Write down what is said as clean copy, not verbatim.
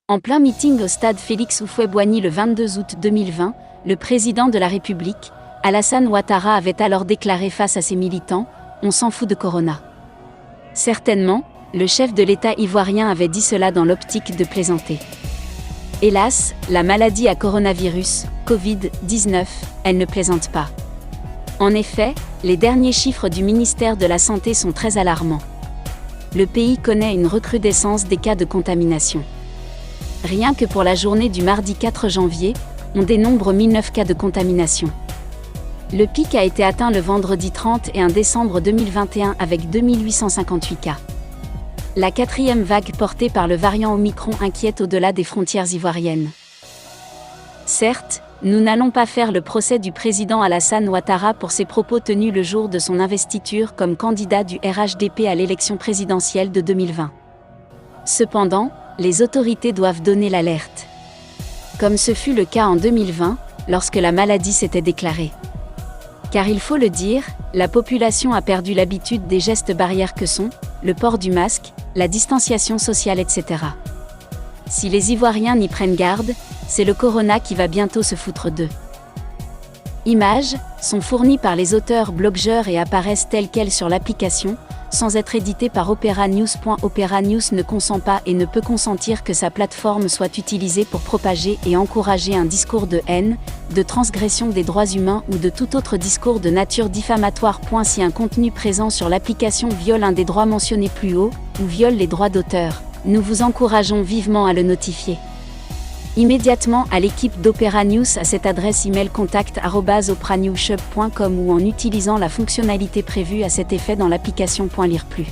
En plein meeting au stade Félix Houphouët-Boigny le 22 août 2020, le président de la République, Alassane Ouattara, avait alors déclaré face à ses militants « On s'en fout de Corona ». Certainement, le chef de l'État ivoirien avait dit cela dans l'optique de plaisanter. Hélas, la maladie à coronavirus, Covid-19, elle ne plaisante pas. En effet, les derniers chiffres du ministère de la Santé sont très alarmants. Le pays connaît une recrudescence des cas de contamination. Rien que pour la journée du mardi 4 janvier, on dénombre 1009 cas de contamination. Le pic a été atteint le vendredi 31 décembre 2021 avec 2858 cas. La quatrième vague portée par le variant Omicron inquiète au-delà des frontières ivoiriennes. Certes, nous n'allons pas faire le procès du président Alassane Ouattara pour ses propos tenus le jour de son investiture comme candidat du RHDP à l'élection présidentielle de 2020. Cependant, les autorités doivent donner l'alerte. Comme ce fut le cas en 2020, lorsque la maladie s'était déclarée. Car il faut le dire, la population a perdu l'habitude des gestes barrières que sont le port du masque, la distanciation sociale, etc. Si les Ivoiriens n'y prennent garde, c'est le corona qui va bientôt se foutre d'eux. Images sont fournies par les auteurs-blogueurs et apparaissent telles quelles sur l'application, sans être éditées par Opera News. Opera News ne consent pas et ne peut consentir que sa plateforme soit utilisée pour propager et encourager un discours de haine, de transgression des droits humains ou de tout autre discours de nature diffamatoire. Si un contenu présent sur l'application viole un des droits mentionnés plus haut, ou viole les droits d'auteur, nous vous encourageons vivement à le notifier immédiatement à l'équipe d'Opera News à cette adresse email contact@operanewshub.com ou en utilisant la fonctionnalité prévue à cet effet dans l'application. Lire plus.